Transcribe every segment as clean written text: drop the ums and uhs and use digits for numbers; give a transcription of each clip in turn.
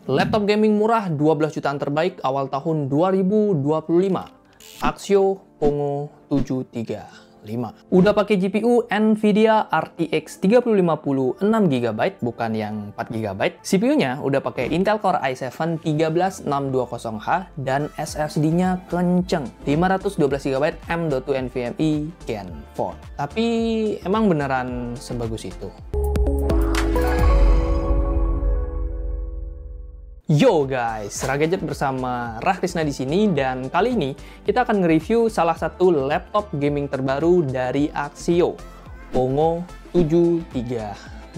Laptop gaming murah 12 jutaan terbaik awal tahun 2025. Axio Pongo 735. Udah pakai GPU Nvidia RTX 3050 6GB, bukan yang 4GB. CPU-nya udah pakai Intel Core i7 13620H dan SSD-nya kenceng 512GB M.2 NVMe Gen 4. Tapi emang beneran sebagus itu? Yo guys, Ragadget bersama Rahtisna di sini, dan kali ini kita akan nge-review salah satu laptop gaming terbaru dari Axio, Pongo 735.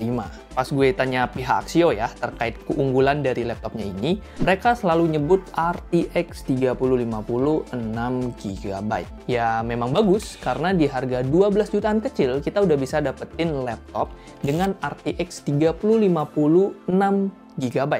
Pas gue tanya pihak Axio ya terkait keunggulan dari laptopnya ini, mereka selalu nyebut RTX 3050 6GB. Ya memang bagus, karena di harga 12 jutaan kecil kita udah bisa dapetin laptop dengan RTX 3050 6GB.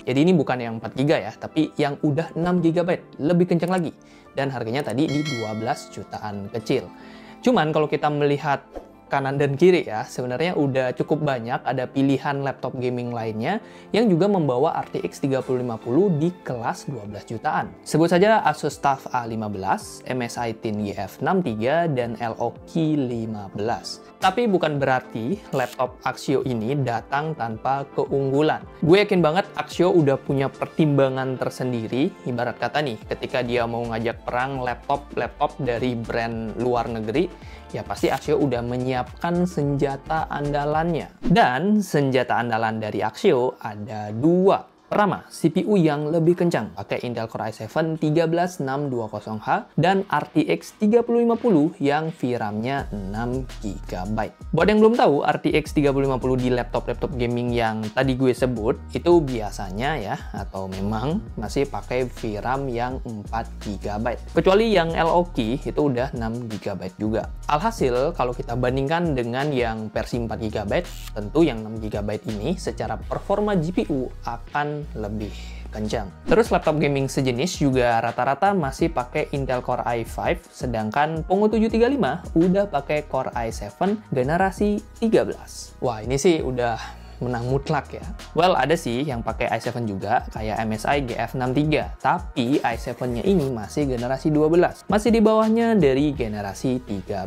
Jadi ini bukan yang 4GB ya, tapi yang udah 6GB, lebih kencang lagi. Dan harganya tadi di 12 jutaan kecil. Cuman kalau kita melihat kanan dan kiri ya, sebenarnya udah cukup banyak ada pilihan laptop gaming lainnya yang juga membawa RTX 3050 di kelas 12 jutaan. Sebut saja Asus TUF A15, MSI ThinkGF 63, dan LOQ 15. Tapi bukan berarti laptop Axio ini datang tanpa keunggulan. Gue yakin banget Axio udah punya pertimbangan tersendiri, ibarat kata nih, ketika dia mau ngajak perang laptop dari brand luar negeri, ya pasti Axio udah menyiapkan senjata andalannya. Dan senjata andalan dari Axio ada dua. Pertama, CPU yang lebih kencang, pakai Intel Core i7 13620H dan RTX 3050 yang VRAM-nya 6GB. Buat yang belum tahu, RTX 3050 di laptop-laptop gaming yang tadi gue sebut, itu biasanya ya, atau memang masih pakai VRAM yang 4GB. Kecuali yang LOQ itu udah 6GB juga. Alhasil, kalau kita bandingkan dengan yang versi 4GB, tentu yang 6GB ini secara performa GPU akan lebih kencang. Terus laptop gaming sejenis juga rata-rata masih pakai Intel Core i5, sedangkan Pongo 735 udah pakai Core i7 generasi 13. Wah, ini sih udah menang mutlak ya. Well, ada sih yang pakai i7 juga, kayak MSI GF63, tapi i7-nya ini masih generasi 12, masih di bawahnya dari generasi 13.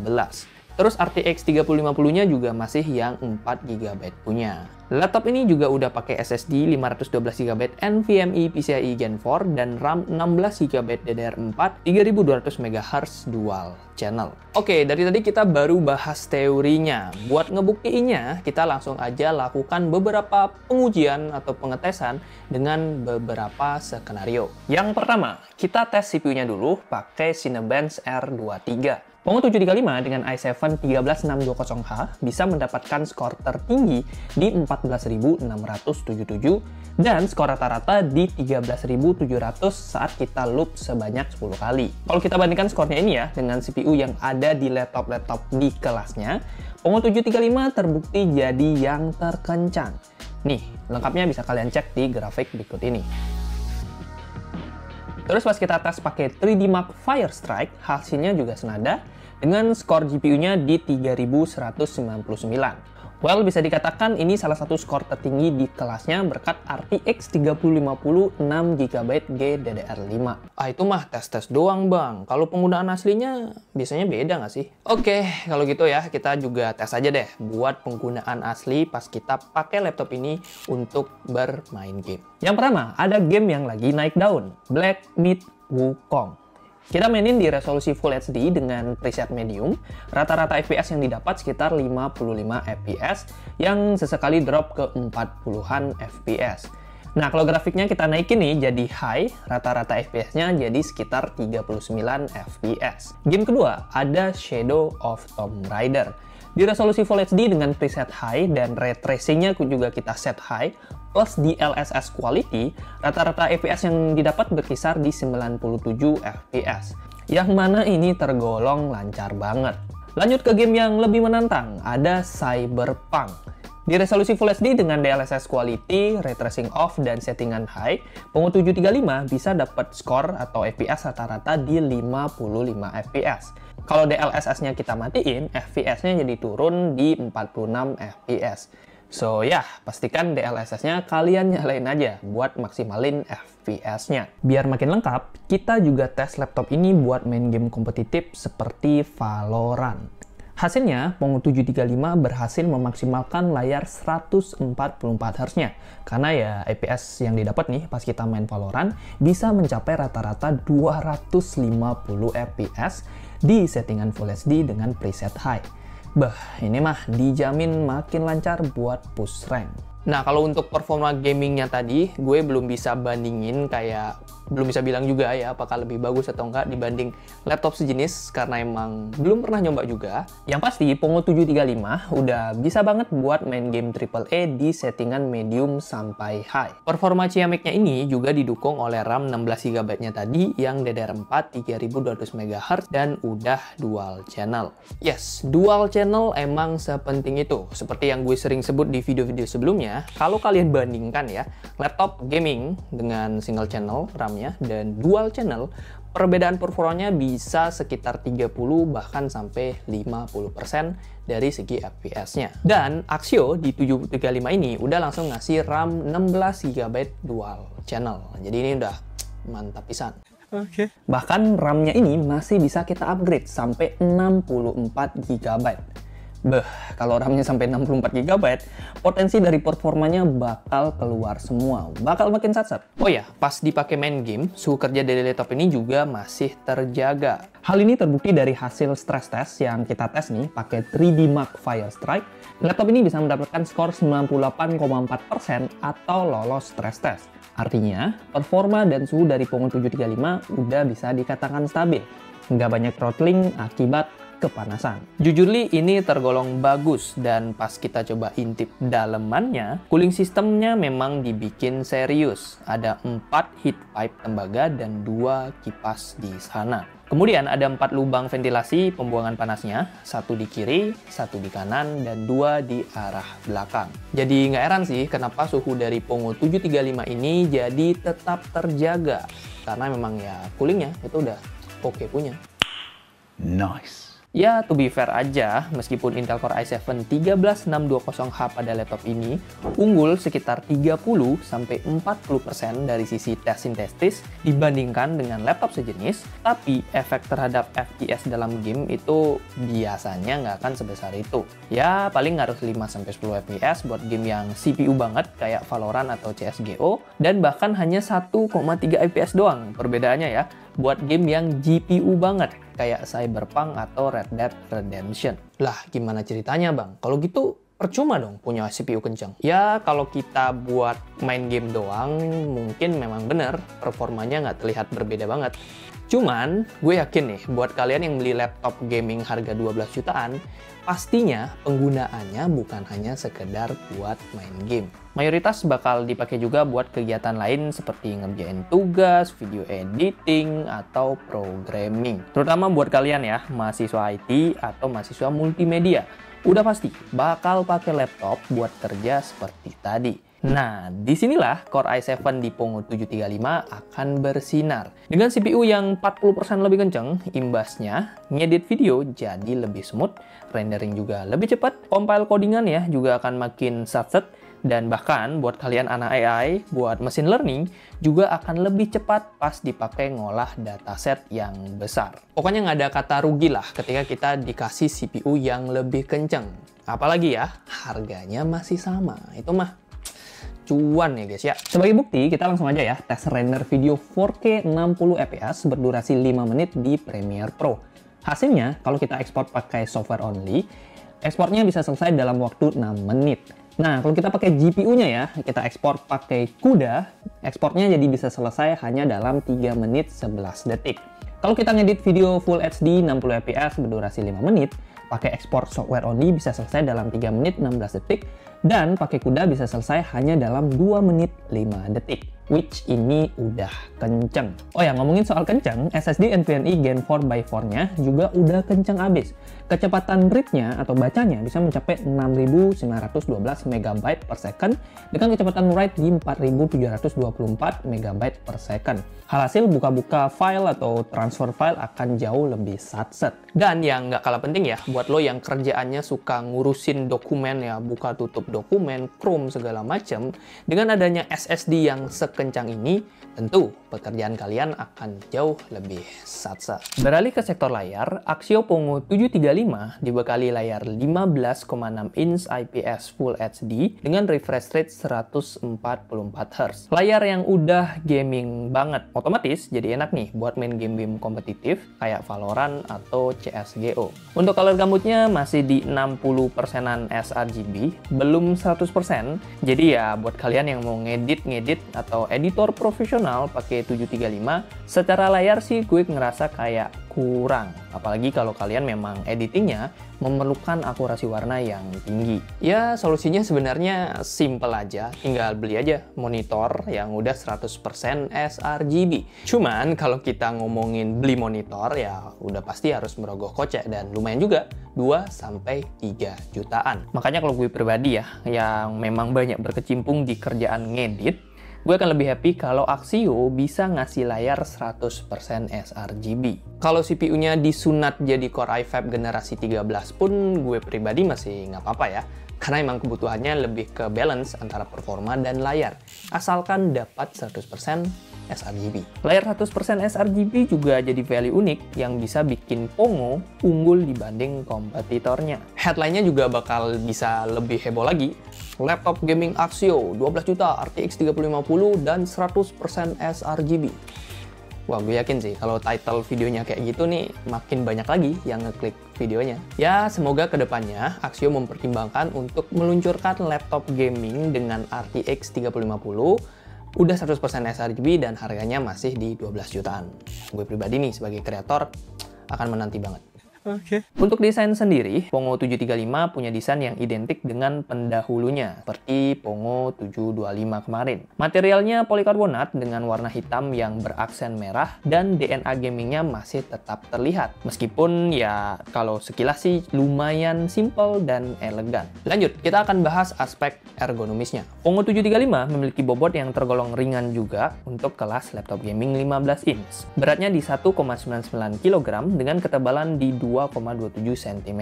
Terus RTX 3050-nya juga masih yang 4GB punya. Laptop ini juga udah pakai SSD 512GB NVMe PCIe Gen 4 dan RAM 16GB DDR4 3200MHz dual channel. Oke, dari tadi kita baru bahas teorinya. Buat ngebuktiinnya, kita langsung aja lakukan beberapa pengujian atau pengetesan dengan beberapa skenario. Yang pertama, kita tes CPU-nya dulu pakai Cinebench R23. Pongo 735 dengan i7 13620H bisa mendapatkan skor tertinggi di 14.677 dan skor rata-rata di 13.700 saat kita loop sebanyak 10 kali. Kalau kita bandingkan skornya ini ya dengan CPU yang ada di laptop-laptop di kelasnya, Pongo 735 terbukti jadi yang terkencang. Nih, lengkapnya bisa kalian cek di grafik berikut ini. Terus pas kita tes pakai 3D Mark Firestrike, hasilnya juga senada dengan skor GPU-nya di 3199. Well, bisa dikatakan ini salah satu skor tertinggi di kelasnya berkat RTX 3050 6GB GDDR5. Ah, itu mah tes-tes doang bang. Kalau penggunaan aslinya biasanya beda nggak sih? Oke, kalau gitu ya kita juga tes aja deh buat penggunaan asli pas kita pakai laptop ini untuk bermain game. Yang pertama, ada game yang lagi naik daun, Black Myth Wukong. Kita mainin di resolusi Full HD dengan preset medium, rata-rata FPS yang didapat sekitar 55 FPS, yang sesekali drop ke 40-an FPS. Nah, kalau grafiknya kita naikin nih jadi high, rata-rata FPS-nya jadi sekitar 39 FPS. Game kedua, ada Shadow of Tomb Raider. Di resolusi Full HD dengan preset high dan ray tracing-nya juga kita set high, plus di LSS quality, rata-rata FPS yang didapat berkisar di 97 FPS. Yang mana ini tergolong lancar banget. Lanjut ke game yang lebih menantang, ada Cyberpunk. Di resolusi Full HD dengan DLSS quality, ray tracing off, dan settingan high, Pongo 735 bisa dapat skor atau FPS rata-rata di 55 FPS. Kalau DLSS-nya kita matiin, FPS-nya jadi turun di 46 FPS. So ya, pastikan DLSS-nya kalian nyalain aja buat maksimalin FPS-nya. Biar makin lengkap, kita juga tes laptop ini buat main game kompetitif seperti Valorant. Hasilnya, Pongo 735 berhasil memaksimalkan layar 144 Hz-nya. Karena ya, FPS yang didapat nih pas kita main Valorant bisa mencapai rata-rata 250 FPS di settingan Full HD dengan preset high. Bah, ini mah dijamin makin lancar buat push rank. Nah, kalau untuk performa gamingnya tadi, gue belum bisa bandingin belum bisa bilang juga ya apakah lebih bagus atau enggak dibanding laptop sejenis karena emang belum pernah nyoba juga. Yang pasti Pongo 735 udah bisa banget buat main game AAA di settingan medium sampai high. Performa ciamiknya ini juga didukung oleh RAM 16GB-nya tadi yang DDR4 3200 MHz dan udah dual channel. Yes, dual channel emang sepenting itu. Seperti yang gue sering sebut di video-video sebelumnya, kalau kalian bandingkan ya laptop gaming dengan single channel RAM dan dual channel, perbedaan performanya bisa sekitar 30 bahkan sampai 50% dari segi FPS-nya. Dan Axio di 735 ini udah langsung ngasih RAM 16GB dual channel. Jadi ini udah mantap pisan. Oke. Bahkan RAM-nya ini masih bisa kita upgrade sampai 64GB. Kalau RAM-nya sampai 64GB, potensi dari performanya bakal keluar semua, bakal makin sat-sat. Oh ya, pas dipakai main game, suhu kerja dari laptop ini juga masih terjaga. Hal ini terbukti dari hasil stress test yang kita tes nih, pakai 3D Mark Firestrike. Laptop ini bisa mendapatkan skor 98,4% atau lolos stress test. Artinya, performa dan suhu dari Pongo 735 udah bisa dikatakan stabil. Nggak banyak throttling akibat kepanasan. Jujur li, ini tergolong bagus dan pas kita coba intip dalemannya, cooling sistemnya memang dibikin serius. Ada 4 heat pipe tembaga dan 2 kipas di sana. Kemudian ada 4 lubang ventilasi pembuangan panasnya, 1 di kiri, 1 di kanan, dan 2 di arah belakang. Jadi nggak heran sih kenapa suhu dari Pongo 735 ini jadi tetap terjaga. Karena memang ya coolingnya itu udah oke punya. Nice. Ya, to be fair aja, meskipun Intel Core i7-13620H pada laptop ini unggul sekitar 30-40% dari sisi test sintetis dibandingkan dengan laptop sejenis, tapi efek terhadap FPS dalam game itu biasanya nggak akan sebesar itu. Ya, paling ngaruh 5-10 FPS buat game yang CPU banget kayak Valorant atau CSGO, dan bahkan hanya 1,3 FPS doang perbedaannya ya buat game yang GPU banget kayak Cyberpunk atau Red Dead Redemption. Lah, gimana ceritanya bang? Kalau gitu percuma dong punya CPU kencang. Ya, kalau kita buat main game doang, mungkin memang bener performanya nggak terlihat berbeda banget. Cuman, gue yakin nih, buat kalian yang beli laptop gaming harga 12 jutaan, pastinya penggunaannya bukan hanya sekedar buat main game. Mayoritas bakal dipakai juga buat kegiatan lain seperti ngerjain tugas, video editing, atau programming. Terutama buat kalian ya, mahasiswa IT atau mahasiswa multimedia. Udah pasti bakal pakai laptop buat kerja seperti tadi. Nah, disinilah Core i7 di Pongo 735 akan bersinar. Dengan CPU yang 40% lebih kenceng, imbasnya ngedit video jadi lebih smooth, rendering juga lebih cepat, compile codingan ya juga akan makin sat-set, dan bahkan buat kalian anak AI, buat machine learning juga akan lebih cepat pas dipakai ngolah dataset yang besar. Pokoknya nggak ada kata rugi lah ketika kita dikasih CPU yang lebih kenceng. Apalagi ya, harganya masih sama. Itu mah cuan ya guys ya. Sebagai bukti, kita langsung aja ya tes render video 4K 60 fps berdurasi 5 menit di Premiere Pro. Hasilnya, kalau kita ekspor pakai software only, ekspornya bisa selesai dalam waktu 6 menit. Nah, kalau kita pakai GPU-nya ya, kita ekspor pakai CUDA, ekspornya jadi bisa selesai hanya dalam 3 menit 11 detik. Kalau kita ngedit video Full HD 60 fps berdurasi 5 menit, pakai ekspor software only bisa selesai dalam 3 menit 16 detik, dan pakai CUDA bisa selesai hanya dalam 2 menit 5 detik. Which ini udah kenceng. Oh ya, ngomongin soal kenceng, SSD NVMe Gen 4x4-nya juga udah kenceng abis. Kecepatan read-nya atau bacanya bisa mencapai 6912 MB per second dengan kecepatan write di 4724 MB per second. Halhasil buka-buka file atau transfer file akan jauh lebih satset. Dan yang nggak kalah penting ya, buat lo yang kerjaannya suka ngurusin dokumen ya, buka tutup dokumen, Chrome, segala macam, dengan adanya SSD yang sekencang ini, tentu pekerjaan kalian akan jauh lebih satsa. Beralih ke sektor layar, Axio Pongo 735 dibekali layar 15,6 inch IPS Full HD dengan refresh rate 144 Hz. Layar yang udah gaming banget, otomatis jadi enak nih buat main game-game kompetitif kayak Valorant atau CSGO. Untuk color gamutnya masih di 60%-an sRGB, belum 100%. Jadi ya buat kalian yang mau ngedit atau editor profesional pakai 735, secara layar sih gue ngerasa kayak kurang. Apalagi kalau kalian memang editingnya memerlukan akurasi warna yang tinggi. Ya, solusinya sebenarnya simple aja. Tinggal beli aja monitor yang udah 100% sRGB. Cuman kalau kita ngomongin beli monitor, ya udah pasti harus merogoh kocek dan lumayan juga, 2-3 jutaan. Makanya kalau gue pribadi ya, yang memang banyak berkecimpung di kerjaan ngedit, gue akan lebih happy kalau Axio bisa ngasih layar 100% sRGB. Kalau CPU-nya disunat jadi Core i5 generasi 13 pun gue pribadi masih nggak apa-apa ya. Karena emang kebutuhannya lebih ke balance antara performa dan layar. Asalkan dapat 100% sRGB. Layar 100% sRGB juga jadi value unik yang bisa bikin Pongo unggul dibanding kompetitornya. Headline-nya juga bakal bisa lebih heboh lagi. Laptop gaming Axio 12 juta RTX 3050 dan 100% sRGB. Wah, gue yakin sih kalau title videonya kayak gitu nih makin banyak lagi yang ngeklik videonya. Ya, semoga kedepannya Axio mempertimbangkan untuk meluncurkan laptop gaming dengan RTX 3050 udah 100% sRGB dan harganya masih di 12 jutaan. Gue pribadi nih sebagai kreator akan menanti banget. Untuk desain sendiri, Pongo 735 punya desain yang identik dengan pendahulunya, seperti Pongo 725 kemarin. Materialnya polikarbonat dengan warna hitam yang beraksen merah, dan DNA gamingnya masih tetap terlihat. Meskipun ya kalau sekilas sih lumayan simple dan elegan. Lanjut, kita akan bahas aspek ergonomisnya. Pongo 735 memiliki bobot yang tergolong ringan juga untuk kelas laptop gaming 15 inch. Beratnya di 1,99 kg dengan ketebalan di 2,27 cm.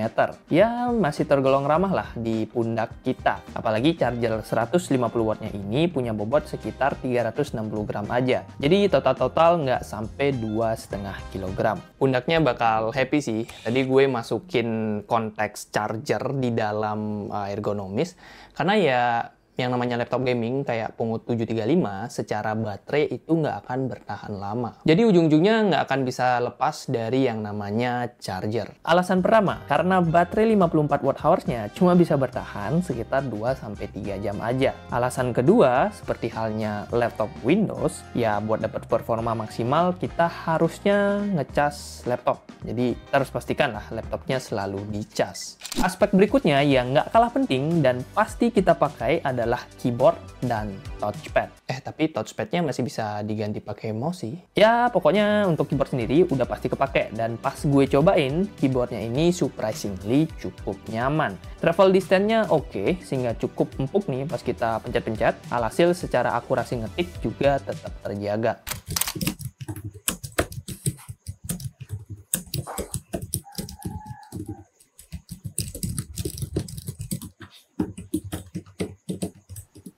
Ya, masih tergolong ramah lah di pundak kita. Apalagi charger 150 wattnya ini punya bobot sekitar 360 gram aja. Jadi total nggak sampai 2,5 kg. Pundaknya bakal happy sih. Tadi gue masukin konteks charger di dalam ergonomis. Karena ya yang namanya laptop gaming kayak Pongo 735 secara baterai itu nggak akan bertahan lama. Jadi ujung-ujungnya nggak akan bisa lepas dari yang namanya charger. Alasan pertama, karena baterai 54 Wh-nya cuma bisa bertahan sekitar 2-3 jam aja. Alasan kedua, seperti halnya laptop Windows, ya buat dapat performa maksimal kita harusnya ngecas laptop. Jadi harus pastikan lah laptopnya selalu dicas. Aspek berikutnya yang nggak kalah penting dan pasti kita pakai adalah keyboard dan touchpad. Tapi touchpadnya masih bisa diganti pakai mouse sih. Ya, pokoknya untuk keyboard sendiri udah pasti kepake. Dan pas gue cobain, keyboardnya ini surprisingly cukup nyaman. Travel distance-nya oke, sehingga cukup empuk nih pas kita pencet-pencet. Alhasil secara akurasi ngetik juga tetap terjaga.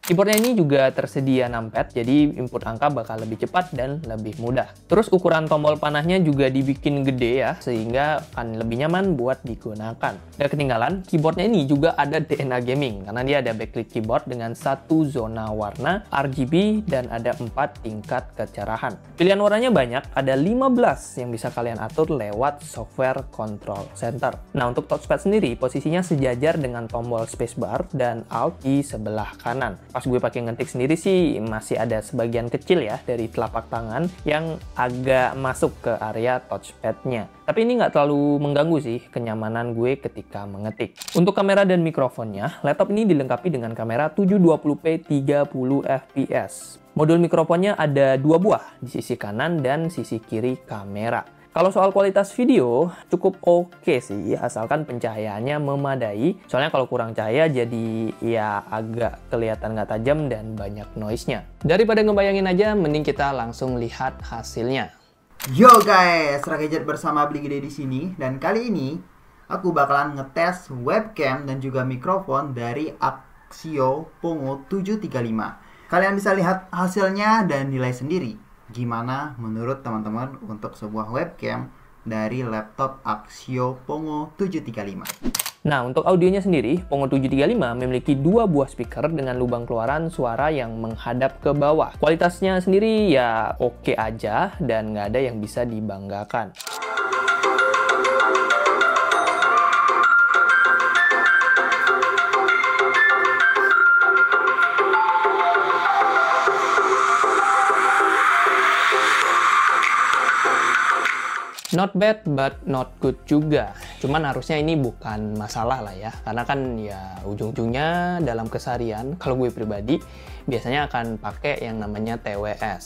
Keyboardnya ini juga tersedia numpad, jadi input angka bakal lebih cepat dan lebih mudah. Terus ukuran tombol panahnya juga dibikin gede ya, sehingga akan lebih nyaman buat digunakan. Dan ketinggalan, keyboardnya ini juga ada DNA gaming, karena dia ada backlit keyboard dengan satu zona warna, RGB, dan ada 4 tingkat kecerahan. Pilihan warnanya banyak, ada 15 yang bisa kalian atur lewat software control center. Nah, untuk touchpad sendiri, posisinya sejajar dengan tombol spacebar dan Alt di sebelah kanan. Pas gue pakai ngetik sendiri sih masih ada sebagian kecil ya dari telapak tangan yang agak masuk ke area touchpadnya. Tapi ini nggak terlalu mengganggu sih kenyamanan gue ketika mengetik. Untuk kamera dan mikrofonnya, laptop ini dilengkapi dengan kamera 720p 30 fps. Modul mikrofonnya ada 2 buah di sisi kanan dan sisi kiri kamera. Kalau soal kualitas video, cukup oke sih, asalkan pencahayaannya memadai. Soalnya kalau kurang cahaya jadi ya agak kelihatan nggak tajam dan banyak noise-nya. Daripada ngebayangin aja, mending kita langsung lihat hasilnya. Yo guys, Rakejet bersama Beli Gede di sini. Dan kali ini, aku bakalan ngetes webcam dan juga mikrofon dari Axio Pongo 735. Kalian bisa lihat hasilnya dan nilai sendiri. Gimana menurut teman-teman untuk sebuah webcam dari laptop Axio Pongo 735? Nah, untuk audionya sendiri, Pongo 735 memiliki dua buah speaker dengan lubang keluaran suara yang menghadap ke bawah. Kualitasnya sendiri ya oke aja dan nggak ada yang bisa dibanggakan. Not bad but not good juga. Cuman harusnya ini bukan masalah lah ya. Karena kan ya ujung-ujungnya dalam keseharian, kalau gue pribadi biasanya akan pakai yang namanya TWS.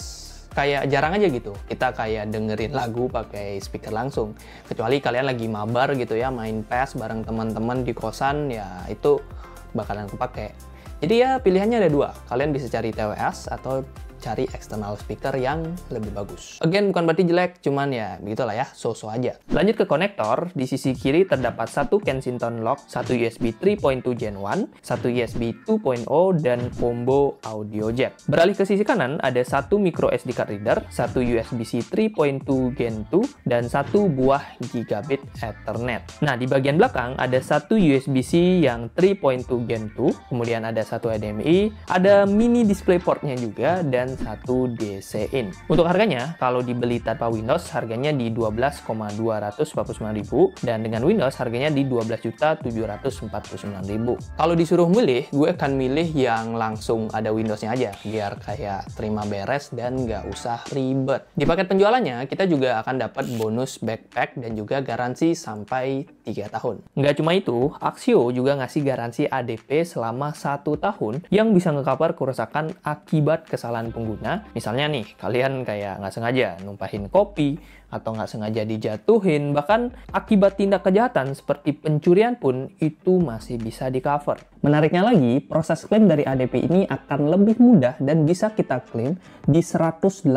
Kayak jarang aja gitu kita kayak dengerin lagu pakai speaker langsung. Kecuali kalian lagi mabar gitu ya, main PES bareng teman-teman di kosan, ya itu bakalan kepake. Jadi ya pilihannya ada dua. Kalian bisa cari TWS atau cari external speaker yang lebih bagus. Again, bukan berarti jelek, cuman ya begitulah ya, so-so aja. Lanjut ke konektor, di sisi kiri terdapat satu Kensington lock, satu USB 3.2 Gen 1, satu USB 2.0, dan combo audio jack. Beralih ke sisi kanan, ada satu micro SD card reader, satu USB-C 3.2 Gen 2, dan satu buah gigabit Ethernet. Nah, di bagian belakang ada satu USB-C yang 3.2 Gen 2, kemudian ada satu HDMI, ada mini DisplayPort-nya juga, dan satu DC in. Untuk harganya, kalau dibeli tanpa Windows, harganya di 12.249.000 dan dengan Windows harganya di 12.749.000. Kalau disuruh milih, gue akan milih yang langsung ada Windows-nya aja, biar kayak terima beres dan nggak usah ribet. Di paket penjualannya, kita juga akan dapat bonus backpack dan juga garansi sampai 3 tahun. Nggak cuma itu, Axio juga ngasih garansi ADP selama 1 tahun yang bisa nge-cover kerusakan akibat kesalahan pengguna. Misalnya nih, kalian kayak nggak sengaja numpahin kopi, atau nggak sengaja dijatuhin, bahkan akibat tindak kejahatan seperti pencurian pun itu masih bisa di-cover. Menariknya lagi, proses klaim dari ADP ini akan lebih mudah dan bisa kita klaim di 184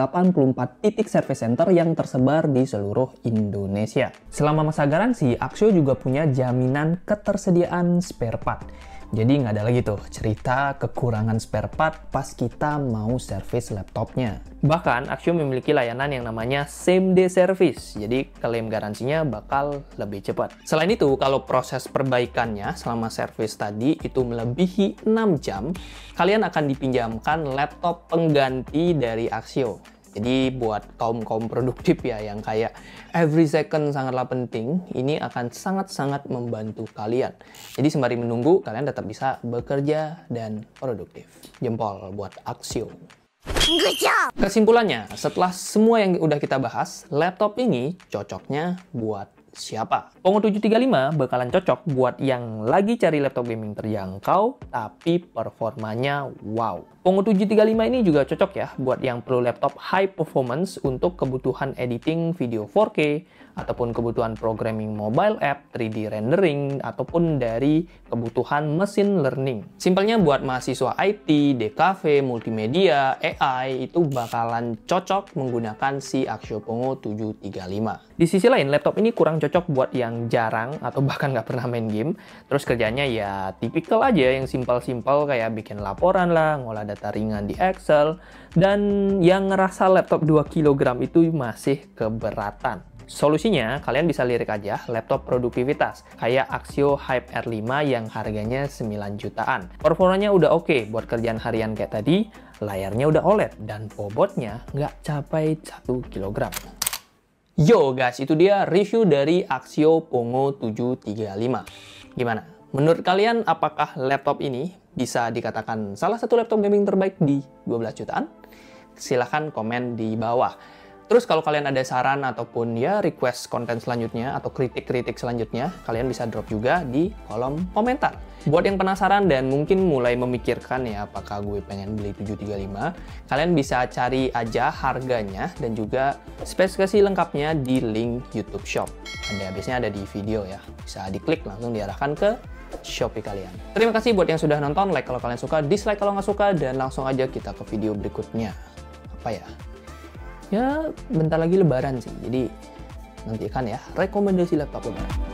titik service center yang tersebar di seluruh Indonesia. Selama masa garansi, Axio juga punya jaminan ketersediaan spare part. Jadi nggak ada lagi tuh cerita kekurangan spare part pas kita mau servis laptopnya. Bahkan Axio memiliki layanan yang namanya same day service, jadi klaim garansinya bakal lebih cepat. Selain itu, kalau proses perbaikannya selama servis tadi itu melebihi 6 jam, kalian akan dipinjamkan laptop pengganti dari Axio. Jadi buat kaum produktif ya yang kayak every second sangatlah penting, ini akan sangat-sangat membantu kalian. Jadi sembari menunggu, kalian tetap bisa bekerja dan produktif. Jempol buat Axio. Kesimpulannya, setelah semua yang udah kita bahas, laptop ini cocoknya buat siapa? Pongo 735 bakalan cocok buat yang lagi cari laptop gaming terjangkau, tapi performanya wow. Pongo 735 ini juga cocok ya buat yang perlu laptop high performance untuk kebutuhan editing video 4K, ataupun kebutuhan programming mobile app, 3D rendering, ataupun dari kebutuhan machine learning. Simpelnya buat mahasiswa IT, DKV, multimedia, AI, itu bakalan cocok menggunakan si Axio Pongo 735. Di sisi lain, laptop ini kurang cocok buat yang jarang atau bahkan nggak pernah main game. Terus kerjanya ya tipikal aja yang simpel-simpel kayak bikin laporan lah, ngolah data ringan di Excel, dan yang ngerasa laptop 2 kg itu masih keberatan. Solusinya, kalian bisa lirik aja laptop produktivitas kayak Axio Hype R5 yang harganya 9 jutaan. Performanya udah oke buat kerjaan harian kayak tadi, layarnya udah OLED, dan bobotnya nggak capai 1 kg. Yo guys, itu dia review dari Axio Pongo 735. Gimana? Menurut kalian, apakah laptop ini bisa dikatakan salah satu laptop gaming terbaik di 12 jutaan? Silahkan komen di bawah. Terus kalau kalian ada saran ataupun ya request konten selanjutnya atau kritik-kritik selanjutnya, kalian bisa drop juga di kolom komentar. Buat yang penasaran dan mungkin mulai memikirkan ya apakah gue pengen beli 735, kalian bisa cari aja harganya dan juga spesifikasi lengkapnya di link YouTube Shop. Biasanya ada di video ya, bisa diklik langsung diarahkan ke Shopee kalian. Terima kasih buat yang sudah nonton, like kalau kalian suka, dislike kalau nggak suka, dan langsung aja kita ke video berikutnya. Apa ya? Ya, bentar lagi lebaran sih, jadi nantikan ya rekomendasi laptop lebaran.